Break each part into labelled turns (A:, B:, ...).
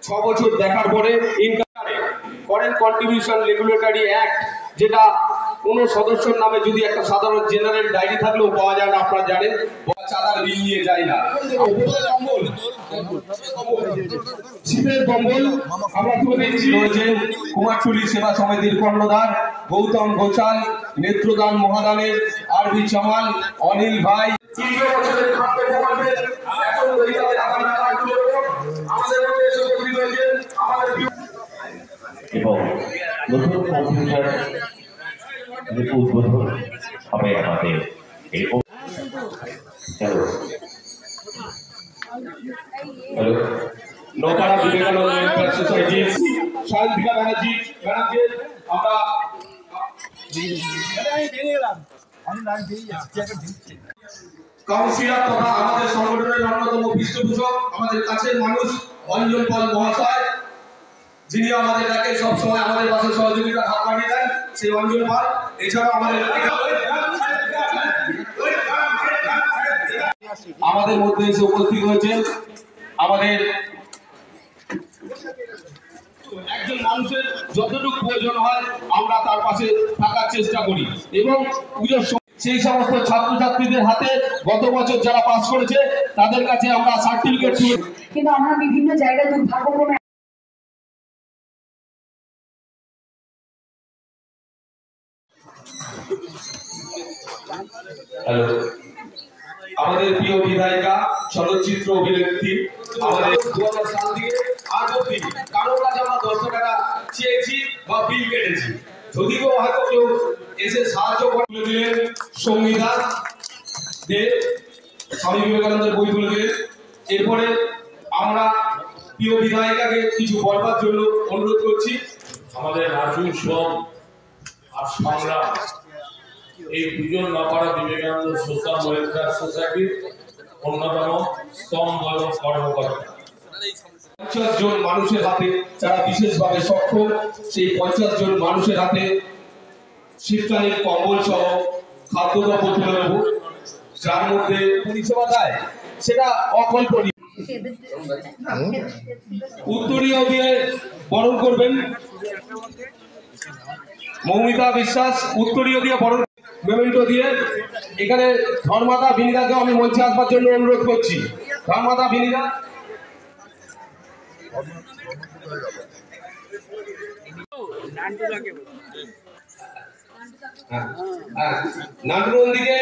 A: 6 বছর দেখার পরে ফরেন কন্ট্রিবিউশন রেগুলেটরি অ্যাক্ট, যেটা কোনো সদস্যর নামে যদি একটা সাধারণ জেনারেল ডায়েরি থাকলেও পাওয়া যায় না, আপনারা জানেন, চাঁদার বিল নিয়ে যায় না। শীতের কম্বল আমরা তুলে দিচ্ছি। রয়েছেন কুমারটুলি সেবা সমিতির কর্ণধার গৌতম ঘোষাল, নেত্রদান মহাদানের আরবি চামাল, অনিল ভাই।
B: এবং নতুন কম্পিউটার উদ্বোধন হবে আমাদের
A: নৌপাড়া বিবেকানন্দ সোসাইটি শান্তিকা ব্যানার্জি আমরা কাউন্সিলর তথা আমাদের সংগঠনের অন্যতম পৃষ্ঠপোষক, আমাদের কাছের মানুষ অঞ্জন পাল মহাশয়, যিনি আমাদেরকে সবসময় আমাদের পাশে সহযোগিতার হাত বাড়িয়ে দেন, সেই অঞ্জন পাল। এছাড়াও আমাদের মধ্যে এসে উপস্থিত হয়েছেন আমাদের একজন মানুষের যতটুকু প্রয়োজন হয় আমরা তার পাশে থাকার চেষ্টা করি। এবং পুজোর সেই সমস্ত ছাত্রছাত্রীদের হাতে গত বছর যারা পাস করেছে তাদের কাছে আমরা সার্টিফিকেট,
C: কিন্তু আমরা বিভিন্ন জায়গায় দুর্ভাগ্যক্রমে
A: আমাদের প্রিয় বিধায়িকা, চলচ্চিত্র অভিনেত্রী, আমাদের 2000 সাল থেকে আজ অব্দি কারোর কাছে আমরা 10 টাকা চেয়েছি বা বিল কেটেছি, যদিও হয়তো কেউ এসে সাহায্য করে দিলেন। সংবিধান দেব স্বামী বিবেকানন্দের বই তুলে দিলেন। এরপরে আমরা প্রিয় বিধায়িকাকে কিছু বলবার জন্য অনুরোধ করছি।
D: আমাদের রাজু শ্রম আর সংগ্রাম এই দুজন নপাড়া বিবেকানন্দ সোশ্যাল ওয়েলফেয়ার সোসাইটির অন্যতম স্তম্ভ এবং কর্মকর্তা।
A: 50 জন মানুষের হাতে যারা বিশেষভাবে সক্ষম, সেই 50 জন মানুষের হাতে শীতকালীন কম্বল সহ খাদ্যদ্রব্য তুলে দেব, যার মধ্যে পরিষেবা দেয় সেটা অকল্পনীয়। উত্তরীয় দিয়ে বরণ করবেন মৌমিতা বিশ্বাস, উত্তরীয় দিয়ে বরণ, মেমেন্টো দিয়ে। এখানে ধর্মাদা বিনিদাকে আমি মঞ্চে আসবার জন্য অনুরোধ করছি। ধর্মাদা বিনিদা, নাট্যনন্দীকে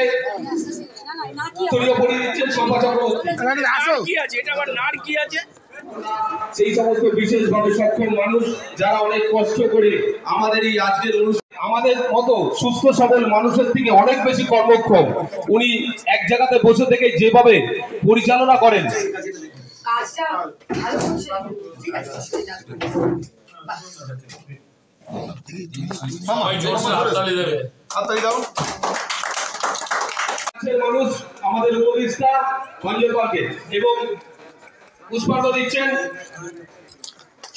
A: উত্তরীয় পরিয়ে দিচ্ছেন শম্পা চক্রবর্তী। সেই সমস্ত বিশেষভাবে সক্ষম মানুষ যারা অনেক কষ্ট করে আমাদের এই আজকের অনুষ্ঠান, আমাদের মতো সুস্থ সবল মানুষের থেকে অনেক বেশি কর্মক্ষম, উনি এক জায়গাতে বসে থেকে যেভাবে পরিচালনা করেন, মানুষ আমাদের উপদেষ্টা অঞ্জন পালকে এবং পুষ্পার্ঘ্য দিচ্ছেন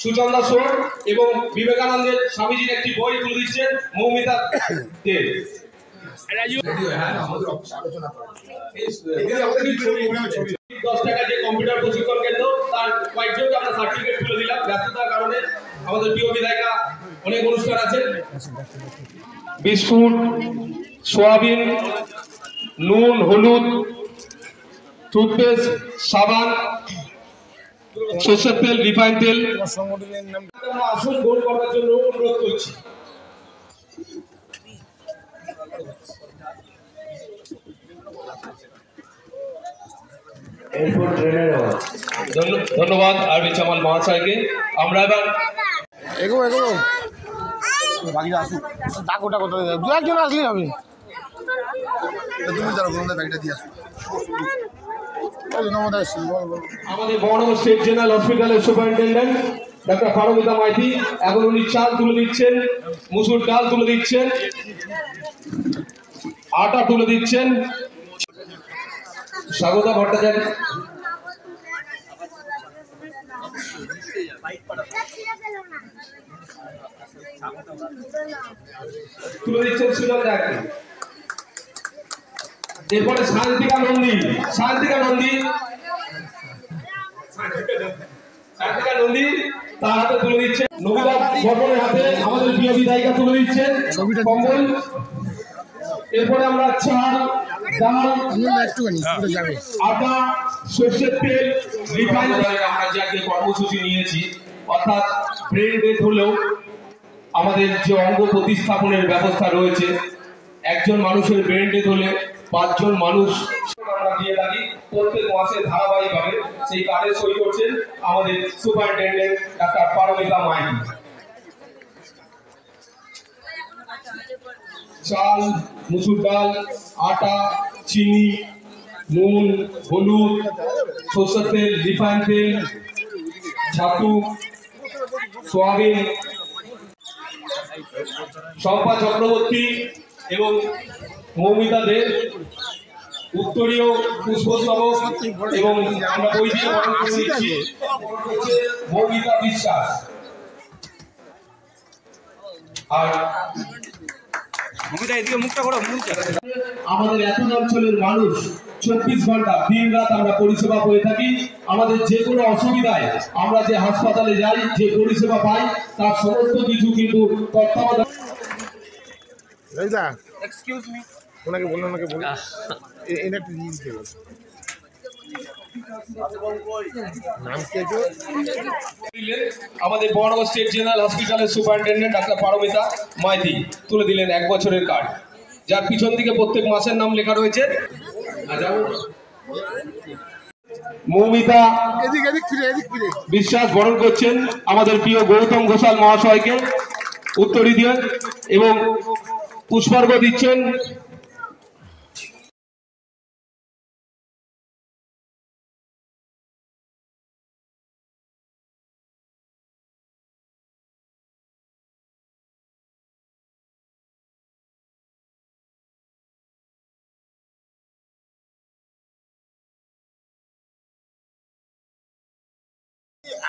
A: সুচন্দা সোর এবং বিবেকানন্দের স্বামীজির একটি বই তুলে দিচ্ছেন মৌমিতা দেব। 10 টাকা যে কম্পিউটার প্রশিক্ষণ কেন্দ্র, তার কয়েকজনকে আমরা সার্টিফিকেট তুলে দিলাম। ব্যস্ততার কারণে আমাদের প্রিয় বিধায়িকা অনেক অনুষ্ঠান আছে। বিস্কুট, সোয়াবিন, নুন, হলুদ, টুথপেস্ট, সাবান, সরষের তেল, রিফাইন তেল, আসন গ্রহণ করার জন্য অনুরোধ করছি। ধন্যবাদ আরবি চামাল মহাশয়কে। আমরা এবার
E: বাকিটা আসুক, ডাকোটা কোথায় দু একজন আসলেই হবে। তুমি যারা বলুন ব্যাগটা দিয়ে আসুন।
A: আমাদের বড় স্টেট জেনারেল হসপিটালের সুপারিনটেন্ডেন্ট ডাক্তার পারমিতা মাইতি, এখন উনি চাল তুলে দিচ্ছেন, মুসুর ডাল তুলে দিচ্ছেন, আটা তুলে দিচ্ছেন। স্বাগতা ভট্টাচার্য তুলে দিচ্ছেন সুজন ডাক্তার। এরপরে শান্তিকা নন্দী কার্তিকা নন্দী তার হাতে তুলে দিচ্ছে, নবিতা বর্মনের হাতে আমাদের প্রিয় বিধায়িকা তুলে দিচ্ছেন কম্বল। এরপরে আমরা চাল, ডাল, আটা, সর্ষের তেল, রিফাইন আমরা যে আজকে কর্মসূচি নিয়েছি, অর্থাৎ ব্রেন ডেথ হলেও আমাদের যে অঙ্গ প্রতিস্থাপনের ব্যবস্থা রয়েছে, একজন মানুষের ব্রেন ডেথ হলে 5 জন মানুষ আমরা দিয়ে থাকি প্রত্যেক মাসে ধারাবাহিকভাবে। সেই কার্ডে সই করছেন আমাদের সুপারিনটেন্ডেন্ট ডাক্তার পারমিতা মাইতি। চাল, মুসুর ডাল, আটা, চিনি, নুন, হলুদ, সরষের তেল, রিফাইন তেল, ছাতু, সোয়াবিন, শম্পা চক্রবর্তী এবং মৌমিতা দে, উত্তরীয় পুষ্পস্তবক এবং আমরা বই দিয়ে বরণ করে দিচ্ছি মৌমিতা বিশ্বাস। আর আমাদের এত অঞ্চলের মানুষ 24 ঘন্টা দিন রাত আমরা পরিষেবা পেয়ে থাকি। আমাদের যে কোনো অসুবিধায় আমরা যে হাসপাতালে যাই, যে পরিষেবা পাই, তার সমস্ত কিছু কিন্তু তত্ত্বাবধান।
E: ওনাকে বলুন, ওনাকে বলুন এটা একটু নিয়ে দেবেন। নাম কি আছে?
A: আমাদের বড় স্টেট জেনারেল হসপিটালের সুপারিনটেন্ডেন্ট ডাক্তার পারমিতা মাইতি তুলে দিলেন 1 বছরের কার্ড, যার পিছন দিকে প্রত্যেক মাসের নাম লেখা রয়েছে। মৌমিতা বিশ্বাস বরণ করছেন আমাদের প্রিয় গৌতম ঘোষাল মহাশয়কে উত্তরী দিয়ে এবং পুষ্পার্ঘ্য দিচ্ছেন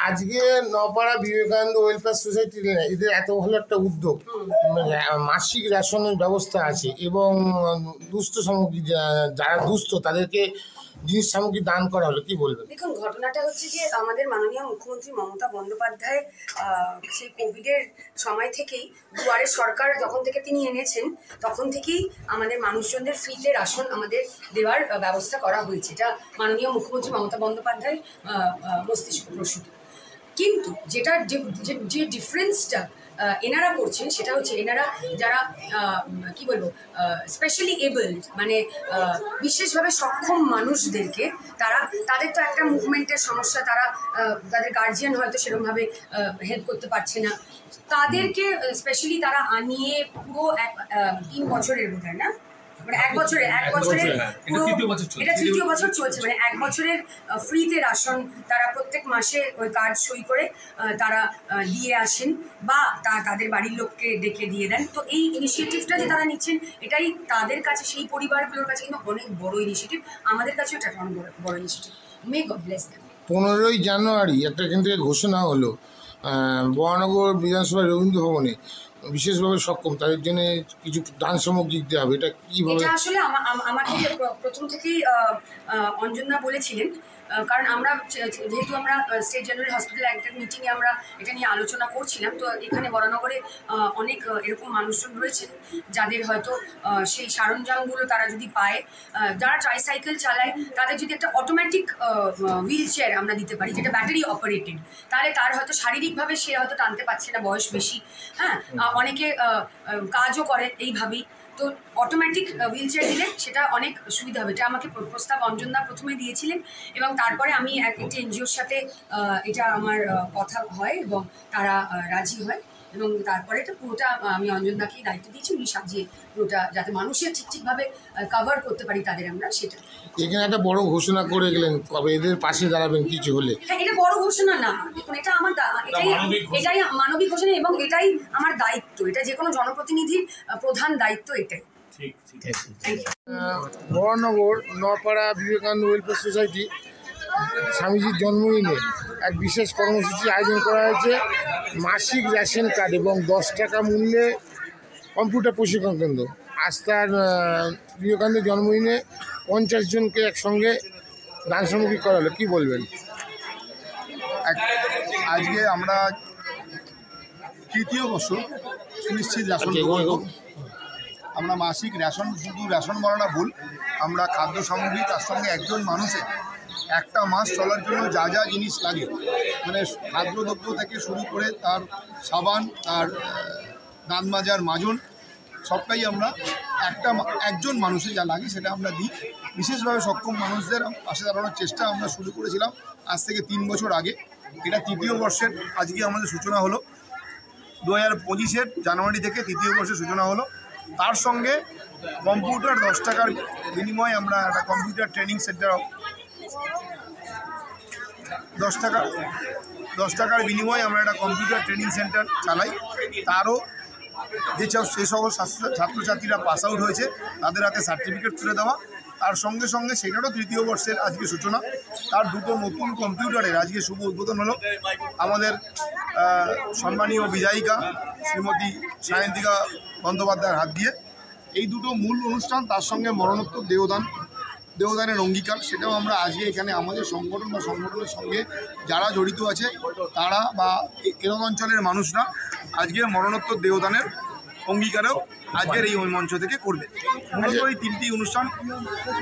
E: আজকে নপাড়া বিবেকানন্দ ওয়েলফেয়ার সোসাইটি এদের এত ভালো একটা উদ্যোগ, মাসিক রেশনের ব্যবস্থা আছে এবং দুস্থ সামগ্রী, যারা দুস্থ তাদেরকে জিনিস সামগ্রী দান করা হলো, কি বলবেন?
C: দেখুন, ঘটনাটা হচ্ছে যে আমাদের মাননীয় মুখ্যমন্ত্রী মমতা বন্দ্যোপাধ্যায় সেই কোভিডের সময় থেকেই দুয়ারে সরকার যখন থেকে তিনি এনেছেন, তখন থেকেই আমাদের মানুষজনদের ফ্রিতে রাশন আমাদের দেওয়ার ব্যবস্থা করা হয়েছে। এটা মাননীয় মুখ্যমন্ত্রী মমতা বন্দ্যোপাধ্যায় মস্তিষ্ক প্রসূত। কিন্তু যেটা যে ডিফারেন্সটা এনারা করছেন সেটা হচ্ছে এনারা যারা কি বলবো স্পেশালি এবলড মানে বিশেষভাবে সক্ষম মানুষদেরকে তাদের তো একটা মুভমেন্টের সমস্যা, তাদের গার্জিয়ান হয়তো সেরকমভাবে হেল্প করতে পারছে না, তাদেরকে স্পেশালি তারা আনিয়ে পুরো 3 বছরের বোধহয় না মানে 1 বছরে এটা তৃতীয় বছর চলছে, মানে 1 বছরের ফ্রিতে রাশন তারা প্রত্যেক মাসে ওই কার্ড সই করে তারা দিয়ে আসেন বা তাদের বাড়ির লোককে ডেকে দিয়ে দেন। তো এই ইনিশিয়েটিভটা যে তারা নিচ্ছেন, এটাই তাদের কাছে, সেই পরিবারগুলোর কাছে কিন্তু অনেক বড় ইনিশিয়েটিভ, আমাদের কাছেও এটা অনেক বড় initiative. May God bless them.
E: 15ই জানুয়ারি একটা কিন্তু ঘোষণা হলো বরানগর বিধানসভা রবীন্দ্র ভবনে বিশেষভাবে সক্ষম তাদের জন্য কিছু দান সামগ্রী দিতে হবে, এটা কিভাবে?
C: এটা আসলে আমাকে প্রথম থেকেই অঞ্জনা বলেছিলেন, কারণ আমরা যেহেতু আমরা স্টেট জেনারেল হসপিটাল একটা মিটিংয়ে আমরা এটা নিয়ে আলোচনা করছিলাম, তো এখানে বরানগরে অনেক এরকম মানুষজন রয়েছেন যাদের হয়তো সেই সরঞ্জামগুলো তারা যদি পায়, যারা ট্রাইসাইকেল চালায় তাদের যদি একটা অটোমেটিক হুইল চেয়ার আমরা দিতে পারি যেটা ব্যাটারি অপারেটেড, তাহলে তার হয়তো শারীরিকভাবে সে হয়তো টানতে পারছে না, বয়স বেশি, হ্যাঁ, অনেকে কাজও করে এইভাবেই, তো অটোমেটিক হুইল চেয়ার দিলে সেটা অনেক সুবিধা হবে। এটা আমাকে প্রস্তাব অঞ্জনদা প্রথমে দিয়েছিলেন এবং তারপরে আমি একটি এনজিওর সাথে এটা আমার কথা হয় এবং তারা রাজি হয় এবং তারপরে এটা পুরোটা আমি অঞ্জনদাকেই দায়িত্ব দিয়েছি, উনি সাজিয়ে পুরোটা যাতে মানুষের ঠিকভাবে কভার করতে পারি তাদের আমরা, সেটা।
E: এখানে একটা বড় ঘোষণা করে গেলেন, কবে এদের পাশে দাঁড়াবেন কিছু হলে?
C: হ্যাঁ, এটা বড় ঘোষণা না, দেখুন এটা আমার এটাই মানবিক ঘোষণা এবং এটাই আমার দায়িত্ব, এটা যে কোনো জনপ্রতিনিধির প্রধান দায়িত্ব এটাই।
E: বরানগর নপাড়া বিবেকানন্দ ওয়েলফেয়ার সোসাইটি স্বামীজির জন্মদিনে এক বিশেষ কর্মসূচি আয়োজন করা হয়েছে, মাসিক রেশন কার্ড এবং 10 টাকা মূল্যে কম্পিউটার প্রশিক্ষণ কেন্দ্র। আজ তার বিবেকানন্দের জন্মদিনে 50 জনকে একসঙ্গে দান সামগ্রী করা হলো, কী বলবেন?
F: আজকে আমরা তৃতীয় বছর সুনিশ্চিত রেশন প্রকল্প, আমরা মাসিক রেশন, শুধু রেশন বলাটা ভুল, আমরা খাদ্য সামগ্রী, তার সঙ্গে একজন মানুষের একটা মাস চলার জন্য যা যা জিনিস লাগে, মানে খাদ্যদ্রব্য থেকে শুরু করে তার সাবান, তার দাঁত মাজার মাজন, সবটাই আমরা একজন মানুষের যা লাগে সেটা আমরা দিই। বিশেষভাবে সক্ষম মানুষদের পাশে দাঁড়ানোর চেষ্টা আমরা শুরু করেছিলাম আজ থেকে 3 বছর আগে। এটা তৃতীয় বর্ষের আজকে আমাদের সূচনা হলো, 2025-এর জানুয়ারি থেকে তৃতীয় বর্ষের সূচনা হলো। তার সঙ্গে কম্পিউটার 10 টাকার বিনিময়ে আমরা একটা কম্পিউটার ট্রেনিং সেন্টার, 10 টাকার বিনিময়ে আমরা একটা কম্পিউটার ট্রেনিং সেন্টার চালাই। তারও যে সকল ছাত্রছাত্রীরা পাস আউট হয়েছে তাদের হাতে সার্টিফিকেট তুলে দেওয়া। তার সঙ্গে সঙ্গে সেটারও তৃতীয় বর্ষের আজকে সূচনা। তার 2টো নতুন কম্পিউটারের আজকে শুভ উদ্বোধন হলো আমাদের সম্মানীয় বিধায়িকা শ্রীমতী সায়ন্তিকা বন্দ্যোপাধ্যায়ের হাত দিয়ে। এই 2টো মূল অনুষ্ঠান, তার সঙ্গে মরণোত্তর দেহদানের অঙ্গীকার, সেটাও আমরা আজকে এখানে আমাদের সংগঠন বা সংগঠনের সঙ্গে যারা জড়িত আছে তারা বা এই অঞ্চলের মানুষরা আজকে মরণোত্তর দেহদানের অঙ্গীকারও আজকের এই মঞ্চ থেকে করবে। মূলত এই 3টি অনুষ্ঠান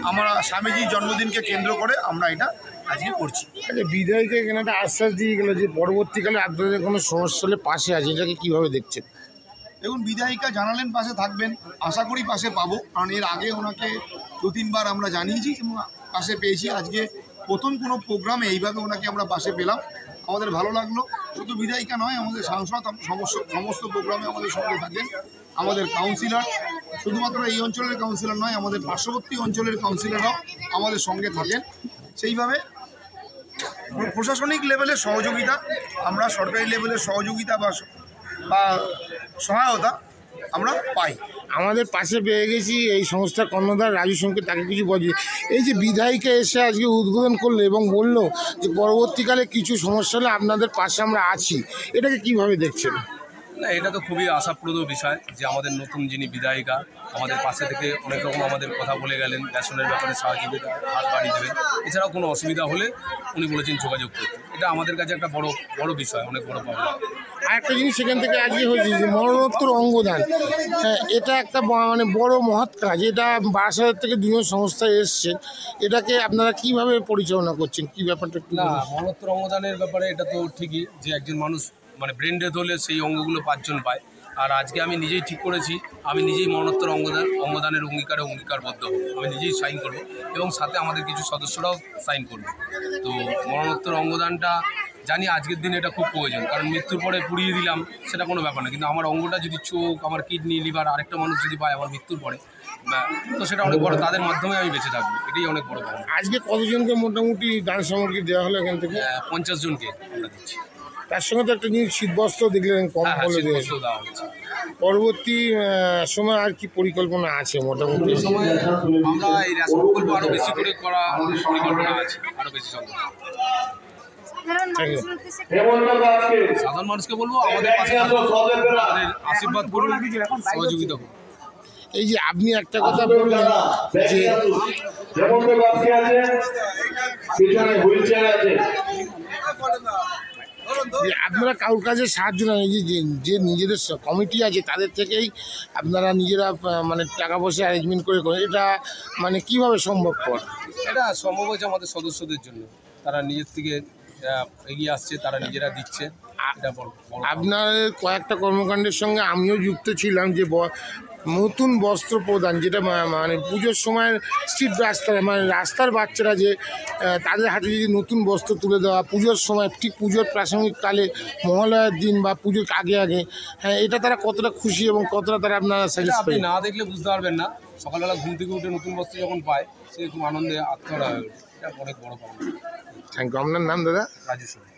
F: আমরা স্বামীজির জন্মদিনকে কেন্দ্র করে আমরা এটা আজকে করছি।
E: বিধায়িকা এখানে একটা আশ্বাস দিয়ে গেল যে পরবর্তীকালে আপনাদের কোনো সমস্যা হলে পাশে আছে, এটাকে কীভাবে দেখছেন?
F: দেখুন, বিধায়িকা জানালেন পাশে থাকবেন, আশা করি পাশে পাবো, কারণ এর আগে ওনাকে 2-3 বার আমরা জানিয়েছি এবং পাশে পেয়েছি। আজকে প্রথম কোনো প্রোগ্রামে এইভাবে ওনাকে আমরা পাশে পেলাম, আমাদের ভালো লাগলো। শুধু বিধায়িকা নয়, আমাদের সাংসদ সমস্ত প্রোগ্রামে আমাদের সঙ্গে থাকেন, আমাদের কাউন্সিলর, শুধুমাত্র এই অঞ্চলের কাউন্সিলর নয়, আমাদের পার্শ্ববর্তী অঞ্চলের কাউন্সিলররাও আমাদের সঙ্গে থাকেন। সেইভাবে প্রশাসনিক লেভেলের সহযোগিতা, আমরা সরকারি লেভেলের সহযোগিতা বা সহায়তা আমরা পাই।
E: আমাদের পাশে পেয়ে গেছি এই সংস্থার কর্ণধার রাজু সোমকে, তাকে কিছু বলি। এই যে বিধায়িকা এসে আজকে উদ্বোধন করলো এবং বললো যে পরবর্তীকালে কিছু সমস্যা হলে আপনাদের পাশে আমরা আছি, এটাকে কিভাবে দেখছেন?
G: না, এটা তো খুবই আশাপ্রদ বিষয় যে আমাদের নতুন যিনি বিধায়িকা আমাদের পাশে থেকে অনেক রকম আমাদের কথা বলে গেলেন, রেশনের ব্যাপারে সহযোগিতা হাত বাড়িয়ে দেবেন। এছাড়াও কোনো অসুবিধা হলে উনি বলেছেন যোগাযোগ করতে। এটা আমাদের কাছে একটা বড় বিষয়, অনেক বড় পাওয়া।
E: আর একটা জিনিস সেখান থেকে আজকে হয়েছে যে মরণোত্তর অঙ্গদান, হ্যাঁ, এটা একটা মানে বড় মহৎ কাজ। এটা বারাসাত থেকে 2জন সংস্থা এসছে, এটাকে আপনারা কিভাবে পরিচালনা করছেন, কি ব্যাপারটা?
G: না, মরণোত্তর অঙ্গদানের ব্যাপারে এটা তো ঠিকই যে একজন মানুষ মানে ব্রেন ডেথ হলে সেই অঙ্গগুলো 5 জন পায়। আর আজকে আমি নিজেই ঠিক করেছি, আমি নিজেই মরণোত্তর অঙ্গদানের অঙ্গীকারবদ্ধ হব, আমি নিজেই সাইন করব এবং সাথে আমাদের কিছু সদস্যরাও সাইন করবে। তো মরণোত্তর অঙ্গদানটা জানি আজকের দিনে এটা খুব প্রয়োজন, কারণ মৃত্যুর পরে পুড়িয়ে দিলাম সেটা কোনো ব্যাপার না, কিন্তু আমার অঙ্গটা যদি চোখ, আমার কিডনি, লিভার আরেকটা মানুষ যদি পায় আমার মৃত্যুর পরে, তো সেটা অনেক বড়, তাদের মাধ্যমে আমি বেঁচে থাকবো, এটাই অনেক বড় পাওয়া।
E: আজকে কতজনকে মোটামুটি দান সামগ্রী দেওয়া হলো এখান থেকে?
G: 50 জনকে আমরা দিচ্ছি।
E: তার সঙ্গে তো একটা জিনিস শীতবস্ত্র দেখলেন কম বলে দিয়েছে। পরবর্তী সময় আর কি পরিকল্পনা আছে মোটামুটি?
G: আমরা এই রেশন প্রকল্প আরো বেশি করে করা পরিকল্পনা আছে, আরো বেশি সম্ভব। সাধারণ মানুষকে বলবো আমাদের পাশে আমাদের আশীর্বাদ করুন, সহযোগিতা করুন।
E: এই যে আপনি একটা কথা বললেন যে আপনারা কারোর কাছে সাহায্য নেন, এই যে নিজেদের কমিটি আছে তাদের থেকেই আপনারা নিজেরা মানে টাকা পয়সা অ্যারেঞ্জমেন্ট করে করেন, এটা মানে কিভাবে সম্ভবপর?
G: এটা সম্ভব হয়েছে আমাদের সদস্যদের জন্য, তারা নিজের থেকে এগিয়ে আসছে, তারা নিজেরা দিচ্ছে।
E: আপনার কয়েকটা কর্মকাণ্ডের সঙ্গে আমিও যুক্ত ছিলাম, যে নতুন বস্ত্র প্রদান, যেটা মানে পুজোর সময় স্ট্রিট রাস্তায় মানে রাস্তার বাচ্চারা যে তাদের হাতে যদি নতুন বস্ত্র তুলে দেওয়া পুজোর সময়, ঠিক পুজোর প্রাসঙ্গিককালে, মহালয়ার দিন বা পুজোর আগে, হ্যাঁ, এটা তারা কতটা খুশি এবং কতটা তারা আপনারা
G: আপনি না দেখলে বুঝতে পারবেন না। সকালবেলা ঘুম থেকে উঠে নতুন বস্ত্র যখন পায় সে খুব আনন্দে আত্মহারা হয়ে ওঠে, এটা অনেক বড় পাওয়া।
E: Thank you. আপনার নাম দাদা?
G: রাজু সোম।